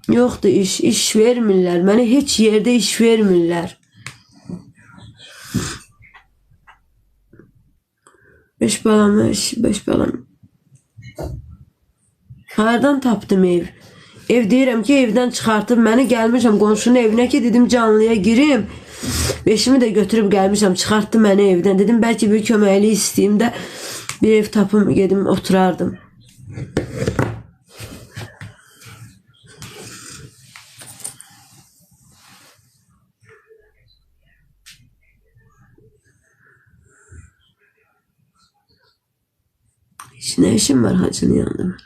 Yoxdur iş vermirlər. Mənə heç yerdə iş vermirlər. 5 balam. Hardan tapdım ev? Ev deyirəm ki, evdən çıxartıb məni gəlmişəm qonşunun evinə ki, dedim canlıya girim. Beşimi də götürüb gəlmişəm, çıxartdı məni evdən. Dedim bəlkə bir köməkli istəyim də bir ev tapım, gedim oturardım. Ne işim var hacının yanında?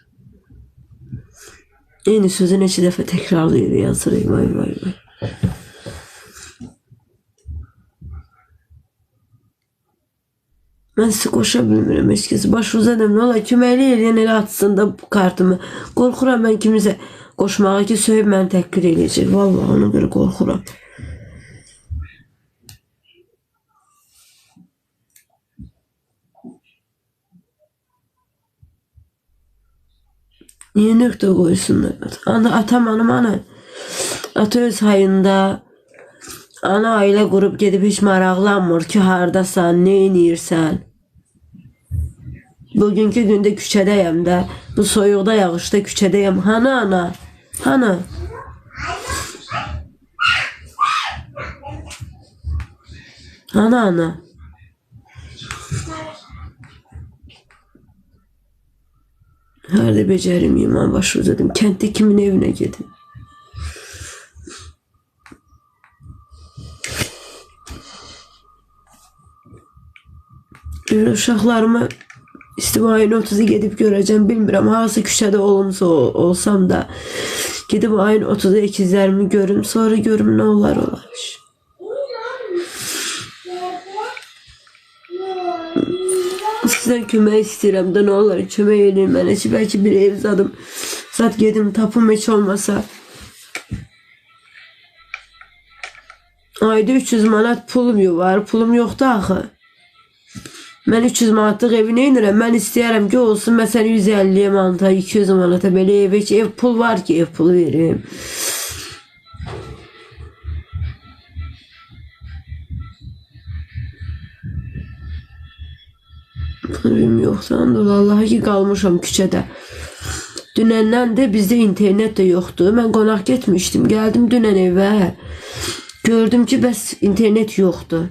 Eyni sözü neçə dəfə təkrarlayır, yazırıq, vay. Mən sizi qoşa bilmirəm, heç kəsi. Başınıza deyim, nə olar, köməkli eləyən elə atsın da bu kartımı. Qorxuram mən kimisə qoşmağa ki, söyüb məni təhqir eləyəcək. Vallahi ona görə qorxuram. Niye nöqtə qoysunlar? Atam, ana. Ata öz hayında. Ana ailə qurub gedib heç maraqlanmır ki, hardasan, nə edirsən? Bugünkü gündə küçədəyəm də. Bu soyuqda, yağışda küçədəyəm. Hanı ana? Hanı? Ana. Harada becərimiyim, mən başı uzadım. Kənddə kimin evinə gedim? Uşaqlarımı ayın 30'u gedib görəcəm, bilmirəm. Hansı küçədə olsam da gedib ayın 30'u ikizlərimi görüm, sonra görüm nə olar. Sizdən kömək istəyirəm də, nə olar, kömək edin mənə ki, bəlkə bir ev zat gedim, tapım heç olmasa. Ayda 300 manat pulum var, pulum yoxdur axı. Mən 300 manatlıq evi neynirəm? Mən istəyərəm ki, olsun, məsələn 150 manata, 200 manata belə ev pul var ki, ev pulu verim. Pulum yoxsan da, Allah'a ki, qalmışam küçədə. Dünəndən də bizdə internet də yoxdur. Mən qonaq getmişdim, gəldim dünən evə. Gördüm ki, bəs internet yoxdur.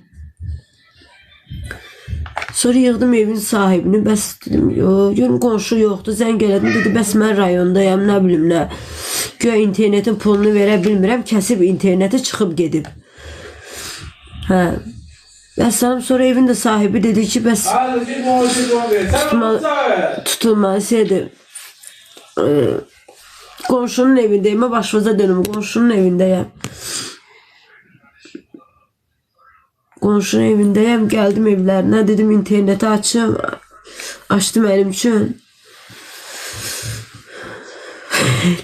Sonra yığdım evin sahibini, bəs dedim, görüm qonşu yoxdur, zəng elədim, dedi, bəs mən rayondayam, nə bilim nə. Göyə internetin pulunu verə bilmirəm, kəsib interneti çıxıb gedib. Bəs sonra evin də sahibi dedi ki, bəs tutulmasıydı. Qonşunun evindəyim, başınıza dönüm, qonşunun evindəyəm. Qonşunun evindəyəm, gəldim evlərinə, dedim interneti açdım əlim üçün.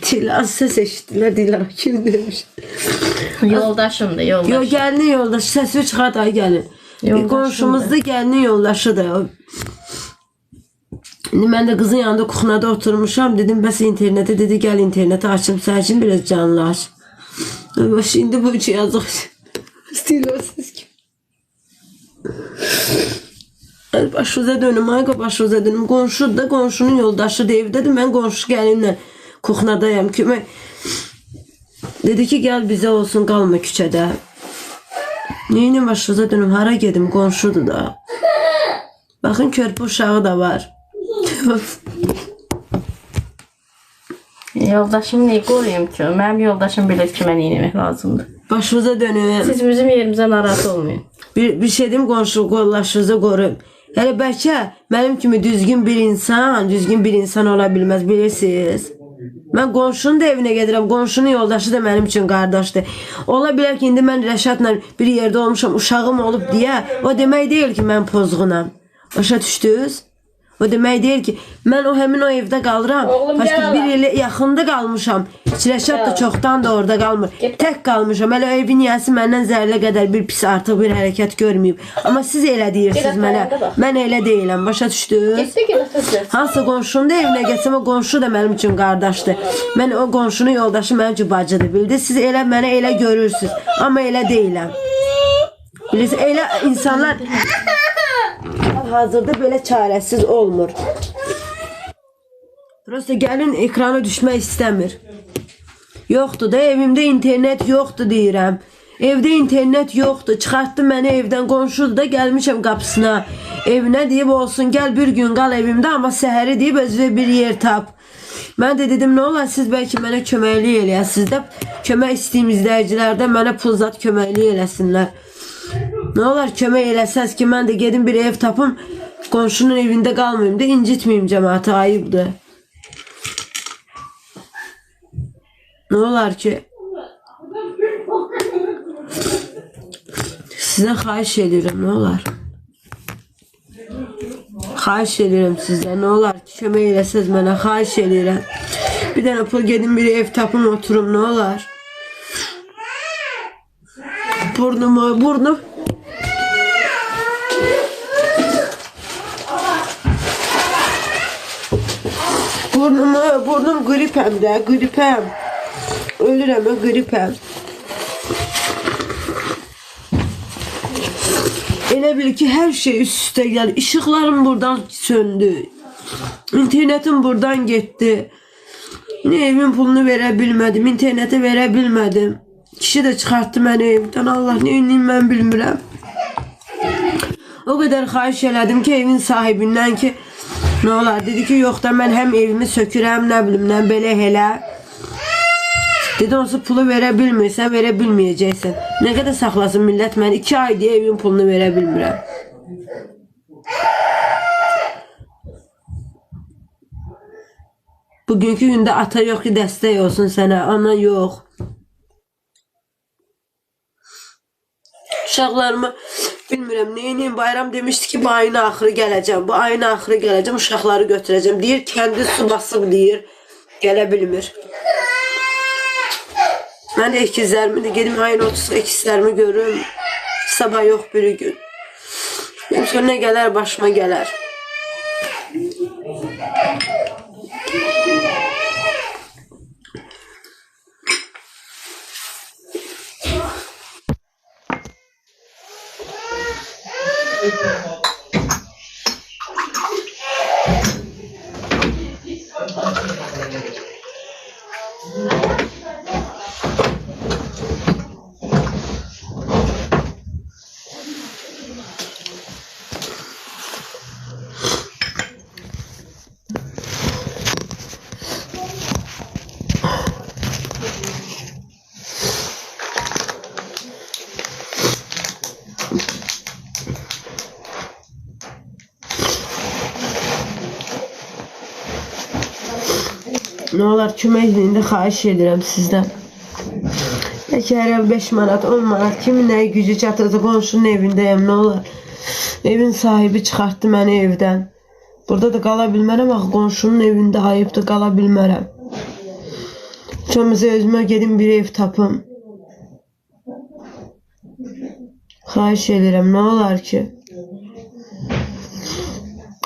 Dilan səs eşitdilər, Dilan kim demiş? Yoldaşımdır, yoldaş. Yox, gəlinin yoldaşı, səsini çıxart, ay gəlin. Qonşumuzda gəlinin yoldaşıdır. Mən də qızın yanında kuxnada oturmuşam, dedim, bəs interneti, dedi, gəl interneti açım, sən üçün biraz canlı aç. Şimdi bu üç yazıq. Dilan səs kim? Başınıza dönüm, başınıza dönüm. Qonşu da qonşunun yoldaşı evdədir. Mən qonşu gəlinlə kuxnadayam. Dedi ki, gəl bizə olsun, qalma küçədə. Neyini başınıza dönüm, hara gedim, qonşudur da. Baxın, körpü uşağı da var. Yoldaşımı neyi qoruyum ki? Mənim yoldaşım bilir ki, mən yemək lazımdır. Başınıza dönüm. Siz bizim yerimizə narahat olmayın. Bir şey deyim, qonşu qollaşınızı qoruyun. Hələ bəlkə mənim kimi düzgün bir insan ola bilməz, bilirsiniz. Mən qonşunun da evinə gedirəm, qonşunun yoldaşı da mənim üçün qardaşdır. Ola bilər ki, indi mən Rəşadla bir yerdə olmuşam, uşağım olub deyə, o demək deyil ki, mən pozğunam. Başa düşdünüz? O demək deyil ki, mən həmin o evdə qalıram. Oğlum, Başqa gəl bir ala. ilə yaxında qalmışam. Rəşad da Gəl. çoxdan da orada qalmır. Get. Tək qalmışam. Hələ o evin yiyəsi məndən zərrə qədər bir pis artıq bir hərəkət görməyib. Amma siz elə deyirsiniz Get, mənə. ayağına bax. Mən elə deyiləm. Başa düşdünüz? Getsə gedək tez. Hansısa qonşunun da evinə getsəm, o qonşu da mənim üçün qardaşdır. Mən o qonşunun yoldaşı mənim üçün bacıdır. Bildiniz? Siz elə mənə elə görürsünüz. Amma elə deyiləm. Bilirsiniz, elə insanlar hazırda belə çarəsiz olmur. Prosta gəlin ekrana düşmək istəmir. Yoxdur da, evimdə internet yoxdur deyirəm. Evdə internet yoxdur. Çıxartdı məni evdən, qonşudur da, gəlmişəm qapısına. Evinə deyib olsun, gəl bir gün qal evimdə, amma səhəri deyib özünə bir yer tap. Mən də dedim, nə olar siz bəlkə mənə köməklik eləyəsiniz də, kömək istəyim izləyicilərdə mənə pul zat köməklik eləsinlər. Nə olar kömək eləsəz ki, mən də gedim bir ev tapım, qonşunun evində qalmayayım da, incitməyim cəmaatı, ayıbdır. Nə olar ki? Sizdən xahiş edirəm, nə olar? Xahiş edirəm sizdən, nə olar ki, kömək eləsəz mənə, xahiş edirəm. Bir dənə pul gedim bir ev tapım oturum, nə olar? Burnum. Burnum gripəm də, gripəm. Ölürəm, gripəm. Elə bil ki, hər şey üst-üstə gəlir. İşıqlarım buradan söndü. İnternetim buradan getdi. Yine evin pulunu verə bilmədim. İnterneti verə bilmədim. Kişi də çıxartdı məni evdən. Allah nə edeyim mən bilmirəm. O qədər xahiş elədim ki, evin sahibindən ki, nə olar? Dedi ki, yox da mən həm evimi sökürəm, nə bilim, nə belə elə. Dedi, onsuz pulu verə bilmirsən, verə bilməyəcəksən. Nə qədər saxlasın millət, mən 2 ay deyə evin pulunu verə bilmirəm. Bugünkü gündə ata yox ki, dəstək olsun sənə, ana yox. Uşaqlarımı bilmirəm, neyiniyim, bayram demişdi ki, bu ayın axırı gələcəm, bu ayın axırı gələcəm, uşaqları götürəcəm. Deyir, kəndi su basıb deyir, gələ bilmir. Mən də əkizlərimi də gedim ayın 30 əkizlərimi görürüm. Sabah yox bir gün. Sonra nə gələr başıma gələr. Nə olar köməkliğində xahiş edirəm sizdən. Bəlkə hər ev 5 manat, 10 manat, kimin nəyi gücü çatırsa qonşunun evindəyəm, nə olar. Evin sahibi çıxartdı məni evdən. Burada da qala bilmərəm, axı qonşunun evində ayıbdır, qala bilmərəm. Çoxumuza özümə gedim bir ev tapım. Xahiş edirəm, nə olar ki.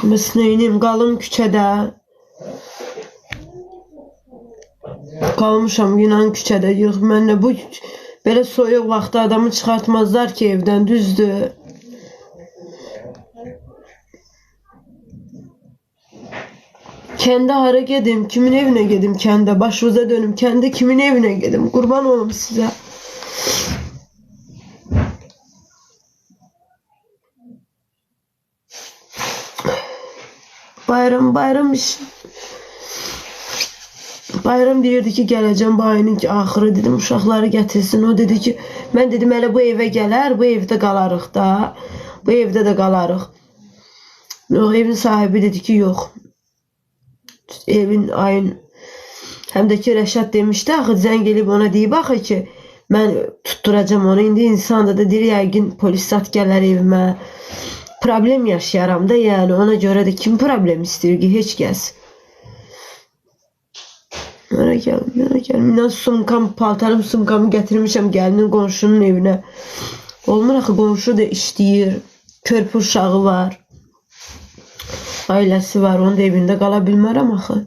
Bəs neyiniyim, qalım küçədə. Qalmışam inan küçədə, yox mənlə bu belə soyuq vaxtda adamı çıxartmazlar ki evdən, düzdür. Kəndə hara gedim, kimin evinə gedim kəndə, başınıza dönüm, kəndə kimin evinə gedim, qurban olum sizə. Bayram işi. Bayram deyirdi ki, gələcəm bu ayının axırı, dedim, uşaqları gətirsin. O dedi ki, mən dedim, elə bu evə gələr, bu evdə qalarıq da, bu evdə də qalarıq. O evin sahibi dedi ki, yox. Evin ayın, həm də ki, Rəşad demişdi, axı, zəng elib ona deyib, axı ki, mən tutturacam onu. İndi insan da deyir, yəqin polis zat gələr evimə, problem yaşayaram da, yani ona göre de kim problem istiyor ki, hiç kəs. Yana gəlim. İnan sumkam, paltarım, sumkamı getirmişəm gəlinin qonşunun evinə. Olmur axı, qonşu da işləyir. Körpü uşağı var. Ailəsi var, onun da evində qala bilmərəm axı.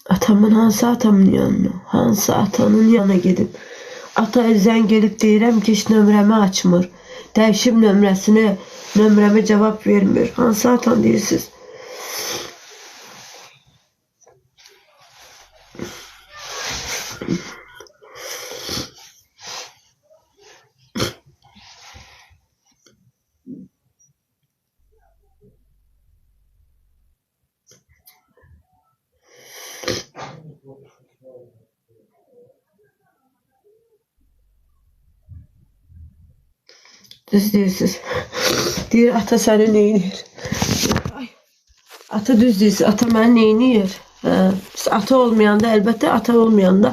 Atamın hansı atamın yanına? Hansı atanın yanına gedim? Ata zəng gelib deyirəm ki, heç nömrəmi açmır. Dəyişib nömrəsini, nömrəmə cavab vermir. Hansı atan deyirsiniz? Düz deyirsiniz. Deyir, ata səni neynir? Ata düz deyirsiniz. Ata məni neynir? Ata olmayanda, əlbəttə ata olmayanda,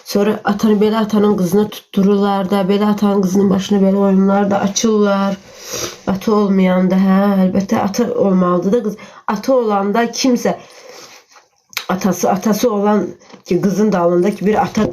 sonra atanı, belə atanın qızını tuttururlar da, belə atanın qızının başına belə oyunlar da açırlar. Ata olmayanda, əlbəttə ata olmalıdır da qız. Ata olanda kimsə, atası olan ki, qızın dalında ki, bir ata.